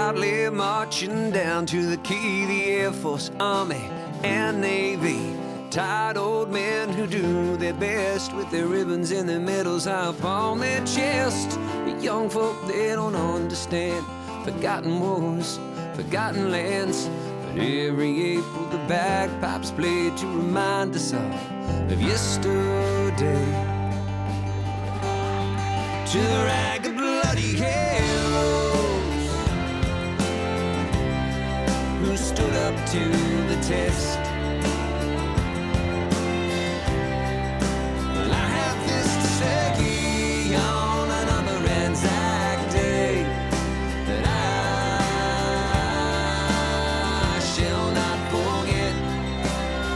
proudly marching down to the quay, the Air Force, Army, and Navy. Tired old men who do their best with their ribbons and their medals high upon their chest. The young folk, they don't understand forgotten wars, forgotten lands. But every April the bagpipes play to remind us all of yesterday. To the ragged bloody heroes who stood up to the test. Well, I have this to say on another Anzac Day, that I shall not forget.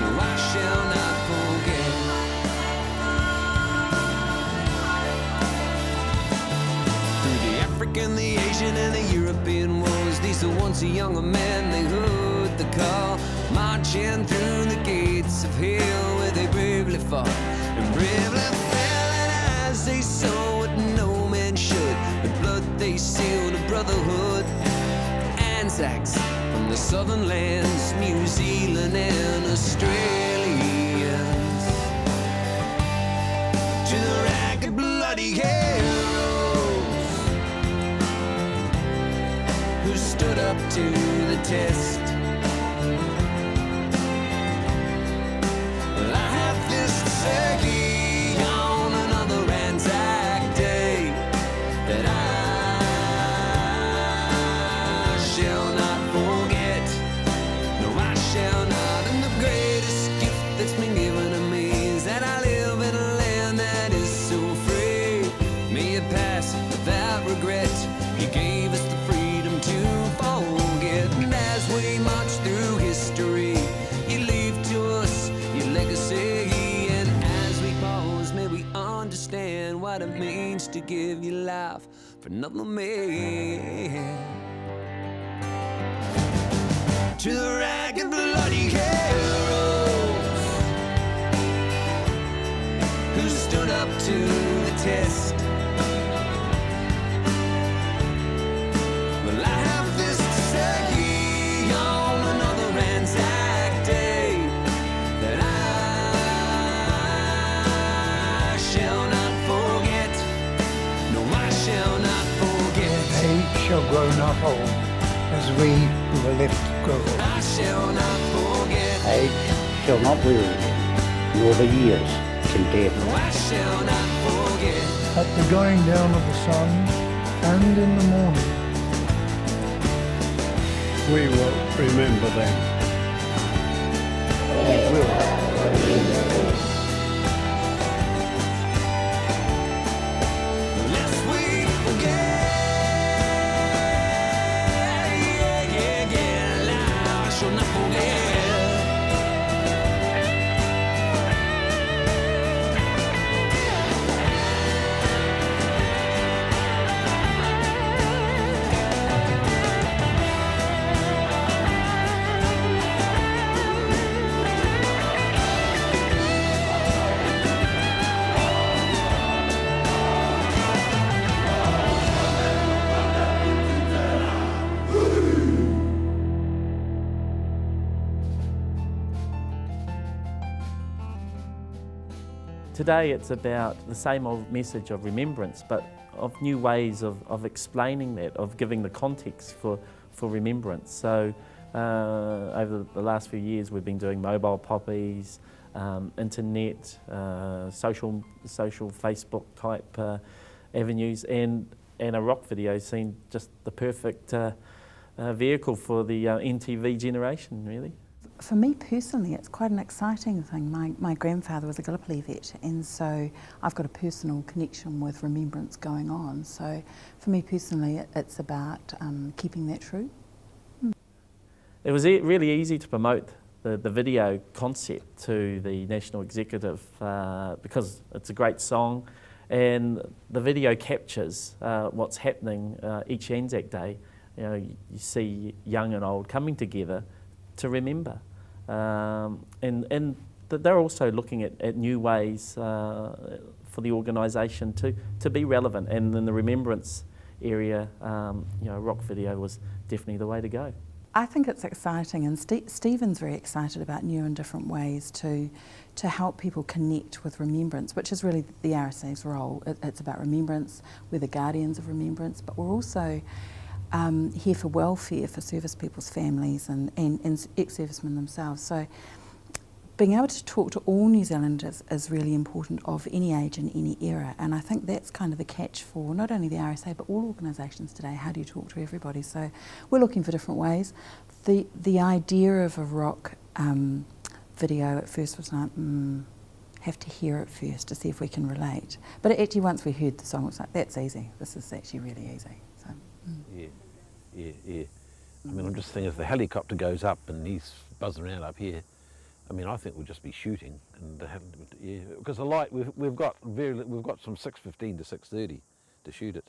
No, I shall not forget. Through the African, the Asian, and the European wars, these are once a younger men, they heard the call, marching through the gates of hell, where they bravely fought and bravely fell. And as they saw what no man should, with blood they sealed a brotherhood. Anzacs from the southern lands, New Zealand and Australians. To the ragged bloody heroes who stood up to the test. Well, I have this to say on another Anzac Day, that I shall not forget. No, I shall not. And the greatest gift that's been given to me is that I live in a land that is so free. May it pass without regret. He gave us the freedom to forget. And as we march through history, you leave to us your legacy. And as we pause, may we understand what it means to give your life for another man. To the ragged bloody heroes who stood up to the test. Well, I have this to say on another Anzac Day, that I shall not forget. No, I shall not forget. Age shall grow not old, as we who are left grow old. I shall not forget. Age shall not weary, nor the years condemn. No, I shall not forget. At the going down of the sun and in the morning, We will remember them. we will. Lest we forget. I shall not forget. Today it's about the same old message of remembrance, but of new ways of explaining that, of giving the context for remembrance. So over the last few years we've been doing mobile poppies, internet, social Facebook type avenues, and a rock video seemed just the perfect vehicle for the NTV generation, really. For me personally, it's quite an exciting thing. My grandfather was a Gallipoli vet, and so I've got a personal connection with remembrance going on. So for me personally, it's about keeping that true. It was really easy to promote the video concept to the National Executive because it's a great song, and the video captures what's happening each Anzac Day. You know, you see young and old coming together to remember. And they're also looking at new ways for the organisation to be relevant, and in the remembrance area, rock video was definitely the way to go. I think it's exciting, and Stephen's very excited about new and different ways to help people connect with remembrance, which is really the RSA's role. It's about remembrance. We're the guardians of remembrance, but we're also here for welfare for service people's families and ex-servicemen themselves. So being able to talk to all New Zealanders is really important, of any age and any era, and I think that's kind of the catch for not only the RSA but all organisations today. How do you talk to everybody? So we're looking for different ways. The idea of a rock video at first was like, have to hear it first to see if we can relate. But actually once we heard the song, it was like, that's easy. This is actually really easy. So, Yeah. I mean, I'm just thinking, if the helicopter goes up and he's buzzing around up here, I mean, I think we'll just be shooting, and because the light we've got from 6:15 to 6:30 to shoot it.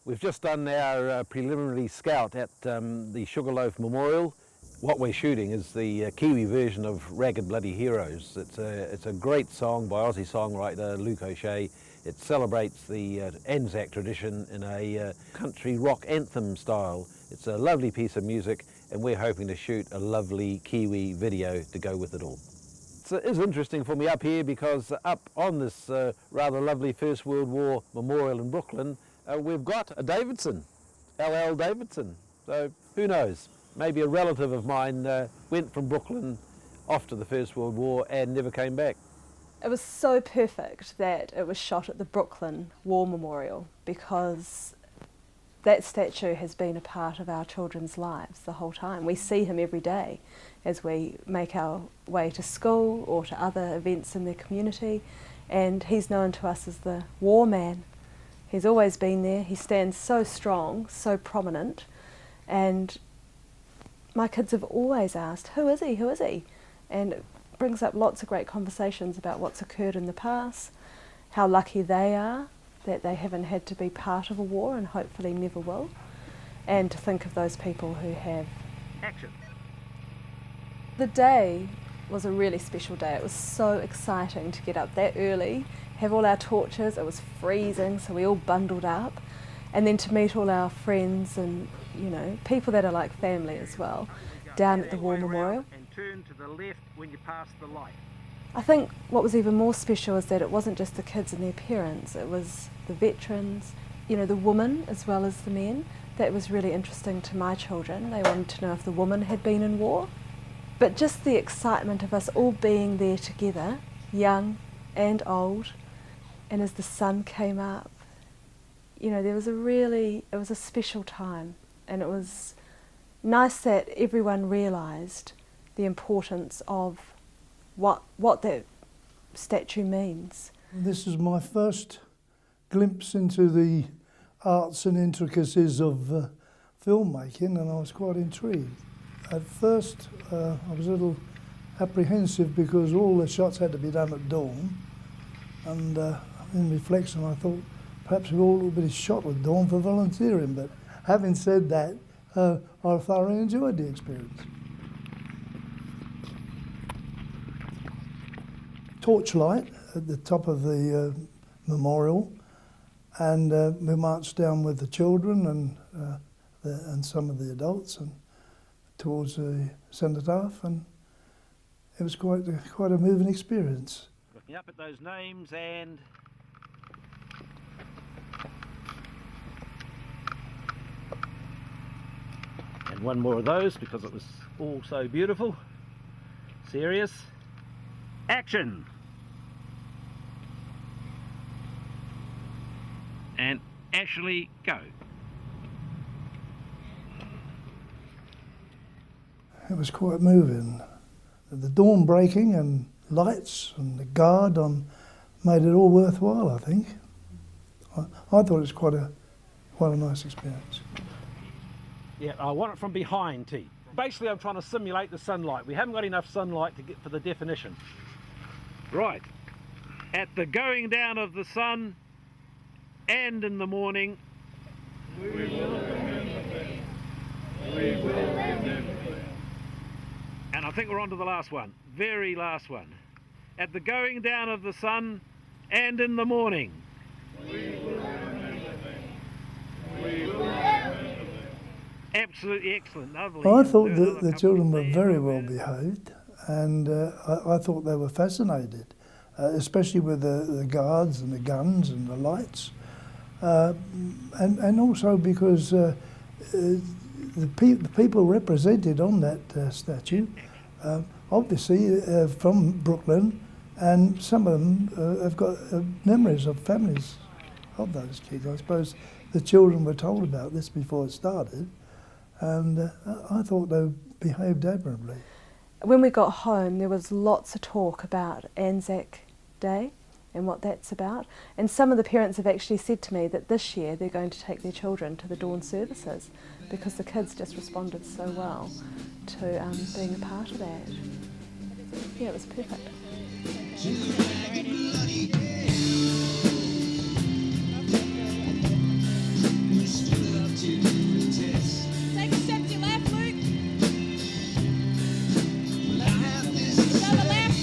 We've just done our preliminary scout at the Sugarloaf Memorial. What we're shooting is the Kiwi version of Ragged Bloody Heroes. It's a great song by Aussie songwriter Luke O'Shea. It celebrates the Anzac tradition in a country rock anthem style. It's a lovely piece of music, and we're hoping to shoot a lovely Kiwi video to go with it all. It is interesting for me up here because up on this rather lovely First World War memorial in Brooklyn, we've got a Davidson, LL Davidson. So who knows, maybe a relative of mine went from Brooklyn off to the First World War and never came back. It was so perfect that it was shot at the Brooklyn War Memorial, because that statue has been a part of our children's lives the whole time. We see him every day as we make our way to school or to other events in their community, and he's known to us as the war man. He's always been there. He stands so strong, so prominent, and my kids have always asked, who is he, who is he? And it brings up lots of great conversations about what's occurred in the past, how lucky they are that they haven't had to be part of a war and hopefully never will, and to think of those people who have. Action. The day was a really special day. It was so exciting to get up that early, have all our torches. It was freezing, so we all bundled up, and then to meet all our friends and, you know, people that are like family as well, down at the War Memorial. And turn to the left when you pass the light. I think what was even more special is that it wasn't just the kids and their parents, it was the veterans, you know, the women as well as the men. That was really interesting to my children. They wanted to know if the woman had been in war. But just the excitement of us all being there together, young and old, and as the sun came up, you know, it was a special time, and it was nice that everyone realised the importance of what that statue means. This is my first glimpse into the arts and intricacies of filmmaking, and I was quite intrigued. At first I was a little apprehensive because all the shots had to be done at dawn, and in reflection I thought perhaps we all would be shot at dawn for volunteering, but having said that, I thoroughly enjoyed the experience. Torchlight at the top of the memorial, and we marched down with the children and some of the adults and towards the cenotaph, and it was quite a moving experience. Looking up at those names and one more of those because it was all so beautiful. Serious. Action. And Ashley, go. It was quite moving. The dawn breaking and lights and the guard on made it all worthwhile, I think. I thought it was quite a nice experience. Yeah, I want it from behind, T. Basically, I'm trying to simulate the sunlight. We haven't got enough sunlight to get for the definition. Right. At the going down of the sun and in the morning, we will remember them. We will remember them. And I think we're on to the last one, very last one. At the going down of the sun and in the morning, we will remember them. We Absolutely excellent, lovely. Well, I thought that the children were very well behaved, and I thought they were fascinated, especially with the guards and the guns and the lights, and also because the people represented on that statue, obviously from Brooklyn, and some of them have got memories of families of those kids. I suppose the children were told about this before it started, and I thought they behaved admirably. When we got home, there was lots of talk about Anzac Day and what that's about. And some of the parents have actually said to me that this year they're going to take their children to the dawn services because the kids just responded so well to being a part of that. Yeah, it was perfect. Take a step to your left, Luke. To the left.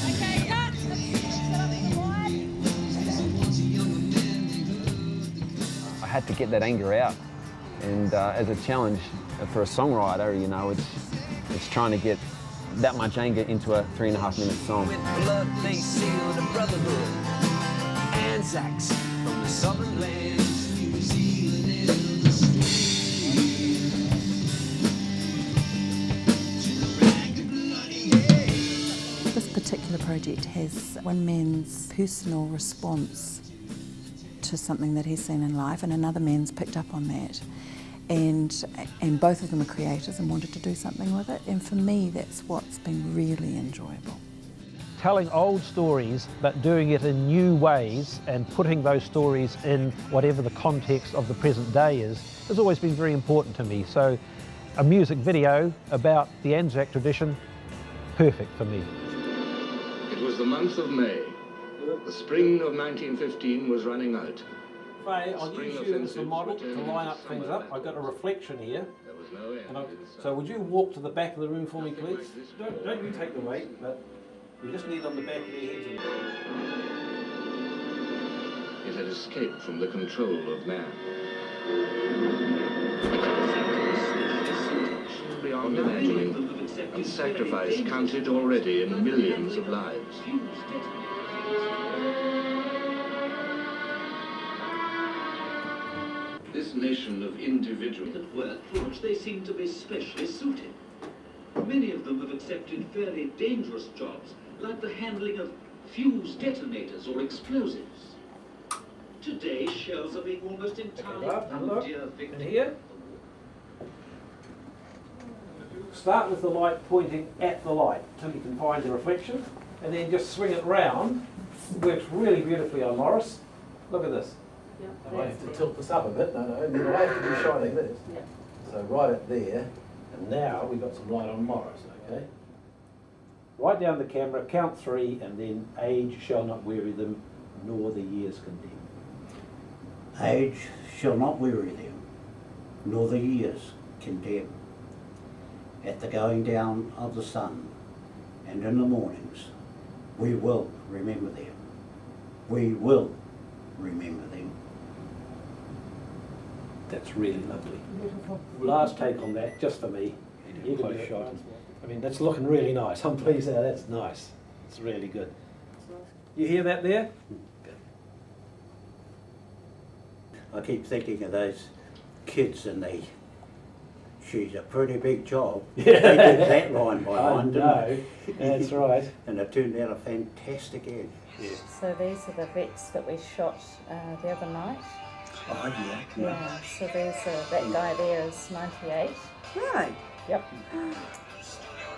Okay, cut. Set up the wide. I had to get that anger out, and as a challenge for a songwriter, you know, it's trying to get that much anger into a 3.5-minute song. With blood they sealed a brotherhood. Anzacs from the southern lands, New Zealand in the street. This particular project has one man's personal response to something that he's seen in life, and another man's picked up on that. And both of them are creators and wanted to do something with it. And for me, that's what's been really enjoyable. Telling old stories, but doing it in new ways and putting those stories in whatever the context of the present day is, has always been very important to me. So a music video about the Anzac tradition, perfect for me. It was the month of May. The spring of 1915 was running out. Faye, I'll use you as the model to line up things up. I've got a reflection here. There was no end. So would you walk to the back of the room for me, please? Don't you take the weight, but we just need on the back of their heads. It had escaped from the control of man. Beyond imagining, and sacrifice counted already in millions of lives. This nation of individuals at work for which they seem to be specially suited. Many of them have accepted fairly dangerous jobs, like the handling of fuse detonators or explosives. Today, shells are being almost entirely... And here. Start with the light pointing at the light until you can find the reflection, and then just swing it round. Works really beautifully on Morris. Look at this. I have to tilt this up a bit, no, I have to be shining this. Yeah. So right up there, and now we've got some light on Morris, okay? Right down the camera, count 3, and then age shall not weary them, nor the years condemn. Age shall not weary them, nor the years condemn. At the going down of the sun, and in the mornings, we will remember them. We will remember them. That's really lovely. Last take on that, just for me. You can do it. shot. I mean, that's looking really nice. I'm pleased how that's nice. It's really good. You hear that there? I keep thinking of those kids and she's a pretty big job. Yeah. They did that line by line, didn't they? That's right. And it turned out a fantastic ad. Yeah. So these are the vets that we shot the other night. Oh, yeah. Yeah, so there's that guy there is 98. Right. Yep.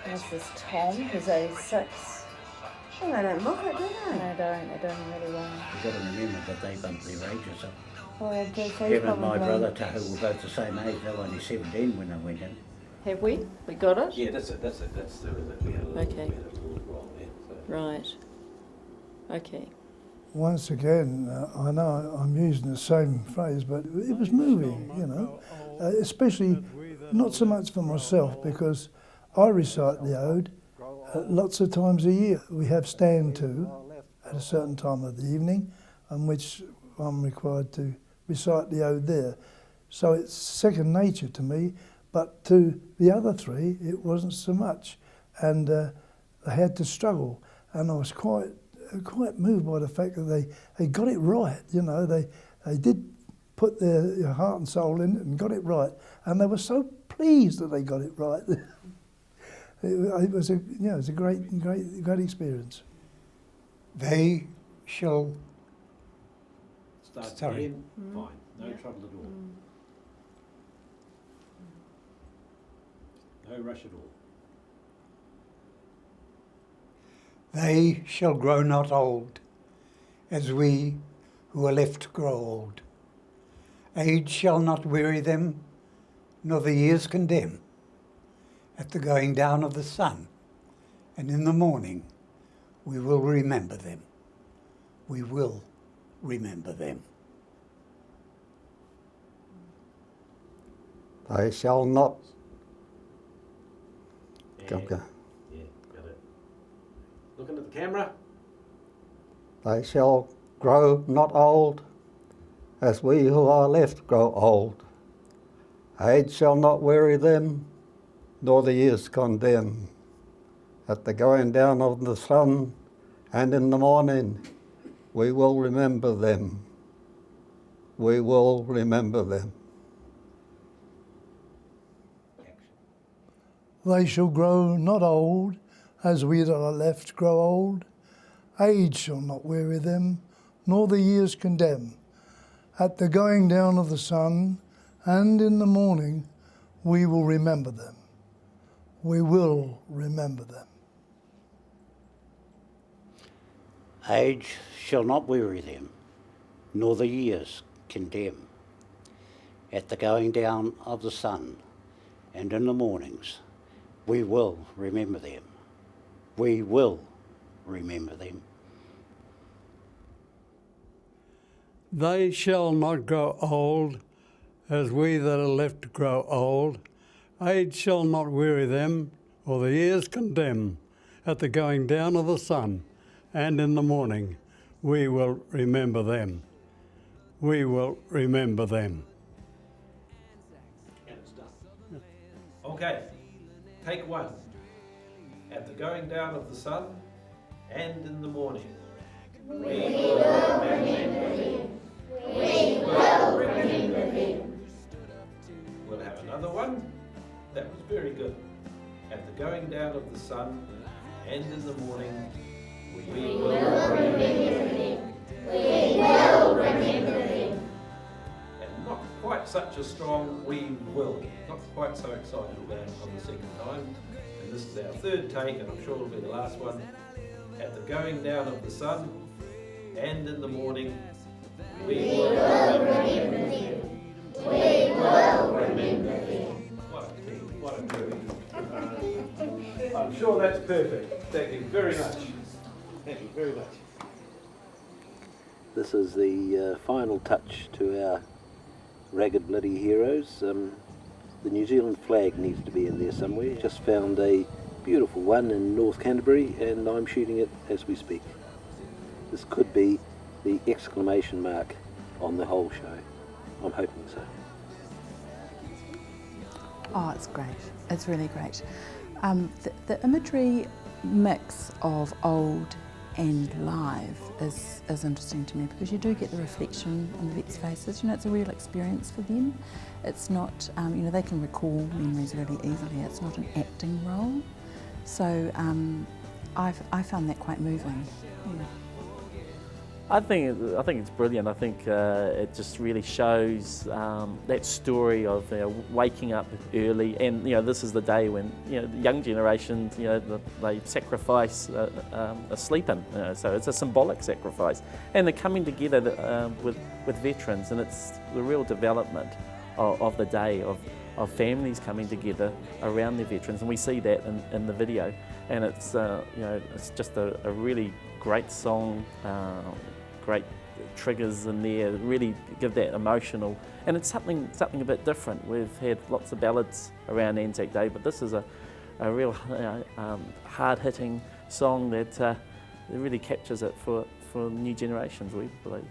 There's this Tom, who's 86. Well, they don't look it, do they? No, they're doing really well. You've got to remember that they bumped their ages up. Well, Him and my brother Tahu were both the same age. They were only 17 when they went in. Have we? We got it? Yeah, that's it. We had a little, Okay. we had a little wrong there. So. Right. Okay. Once again, I know I'm using the same phrase, but it was moving, you know, especially not so much for myself, because I recite the ode lots of times a year. We have stand to at a certain time of the evening, in which I'm required to recite the ode there. So it's second nature to me, but to the other three, it wasn't so much. And they had to struggle, and I was quite moved by the fact that they got it right. You know, they did put their heart and soul in it and got it right, and they were so pleased that they got it right. It was a great experience. They shall Start Sorry. again. Fine, no trouble at all. No rush at all. They shall grow not old, as we who are left grow old. Age shall not weary them, nor the years condemn. At the going down of the sun, and in the morning, we will remember them. We will remember them. They shall not. Yeah, got it. Looking at the camera. They shall grow not old, as we who are left grow old. Age shall not weary them, nor the years condemn. At the going down of the sun, and in the morning, we will remember them. We will remember them. They shall grow not old, as we that are left grow old. Age shall not weary them, nor the years condemn. At the going down of the sun, and in the morning, we will remember them. We will remember them. Age shall not weary them, nor the years condemn. At the going down of the sun, and in the mornings, we will remember them. We will remember them. They shall not grow old, as we that are left grow old. Age shall not weary them, or the years condemn. At the going down of the sun, and in the morning, we will remember them. We will remember them. And it's done. Okay, take one. At the going down of the sun, and in the morning, we will remember thee. We will remember thee. We'll have another one. That was very good. At the going down of the sun, and in the morning, we will remember thee. We will remember thee. And not quite such a strong we will. Not quite so excited about it on the second time. And this is our third take, and I'm sure it'll be the last one. At the going down of the sun, and in the morning, we will remember thee. We will remember thee. What a treat. I'm sure that's perfect. Thank you very much. Thank you very much. This is the final touch to our Ragged Bloody Heroes. The New Zealand flag needs to be in there somewhere. Just found a beautiful one in North Canterbury, and I'm shooting it as we speak. This could be the exclamation mark on the whole show. I'm hoping so. Oh, it's great. It's really great. The imagery mix of old and live is interesting to me, because you do get the reflection on the vets' faces. You know, it's a real experience for them. It's not, you know, they can recall memories really easily. It's not an acting role. So I found that quite moving. Yeah. I think it's brilliant. I think it just really shows that story of waking up early, and this is the day when the young generation they sacrifice sleeping. So it's a symbolic sacrifice, and they're coming together with veterans, and it's the real development of the day of families coming together around their veterans, and we see that in the video, and it's it's just a really great song. great triggers in there, really give that emotional, and it's something a bit different. We've had lots of ballads around Anzac Day, but this is a real hard-hitting song that really captures it for new generations, we believe.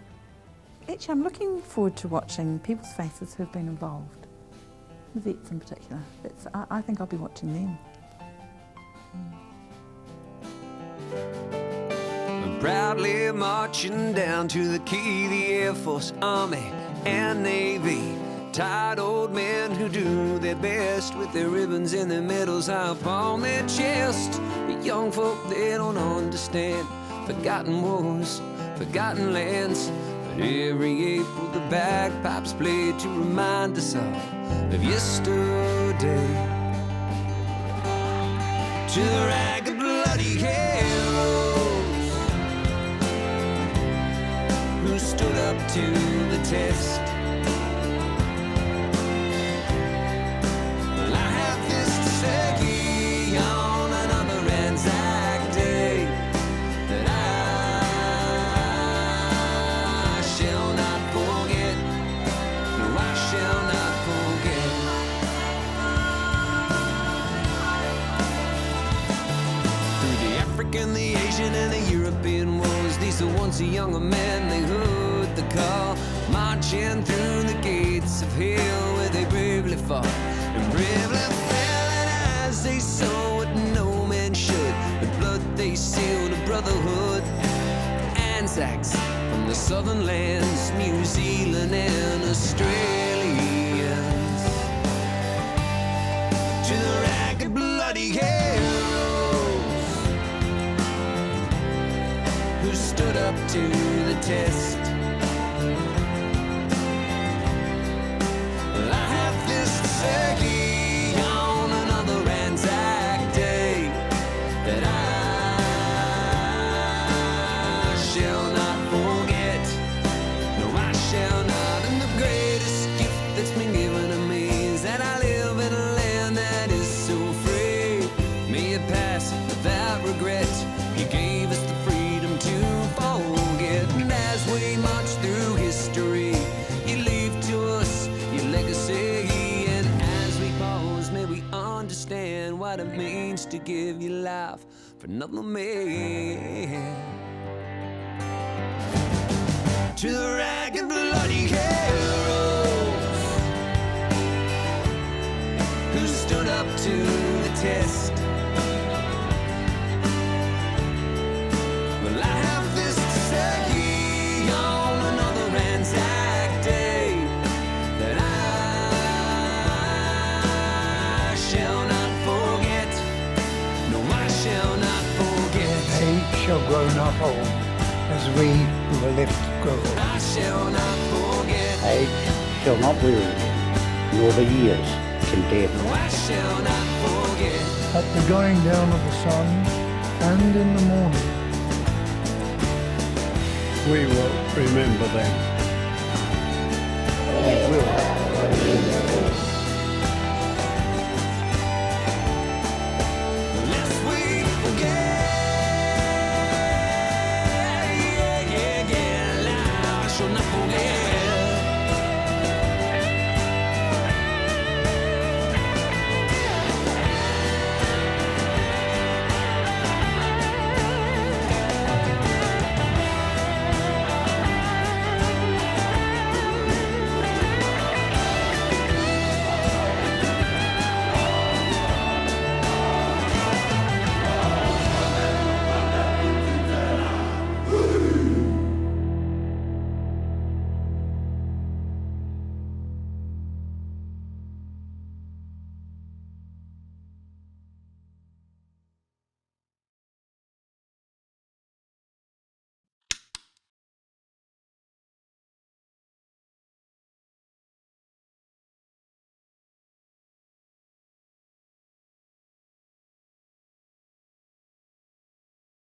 Actually, I'm looking forward to watching people's faces who've been involved, the vets in particular. I think I'll be watching them. Proudly marching down to the quay, the Air Force, Army, and Navy. Tired old men who do their best with their ribbons and their medals up on their chest. The young folk, they don't understand forgotten wars, forgotten lands. But every April the bagpipes play to remind us all of yesterday. To the ragged bloody heroes who stood up to the test. Well, I have this to say on another Anzac Day, that I shall not forget. No, I shall not forget. Through the African, the Asian, and the European wars, these are once a younger men, they heard the call, marching through the gates of hell, where they bravely fought and bravely fell. And as they saw what no man should, with blood they sealed a brotherhood. Anzacs from the southern lands, New Zealand and Australians. To the ragged bloody heroes who stood up to the test. Well, I have this to say on another Anzac Day, that I shall not forget. No, I shall not. And the greatest gift that's been given to me is that I live in a land that is so free. May it pass without regret. You gave us the freedom to forget. And as we march through history, you leave to us your legacy. And as we pause, may we understand what it means to give your life for another man. To the ragged bloody heroes who stood up to the test. Well, I have this to say on another Anzac Day, that I shall not forget. No, I shall not forget. Age shall grow not old, as we who are left grow old. I shall not forget. Age shall not weary them, nor the years condemn. No, I shall not forget. At the going down of the sun and in the morning, We will remember them. We will.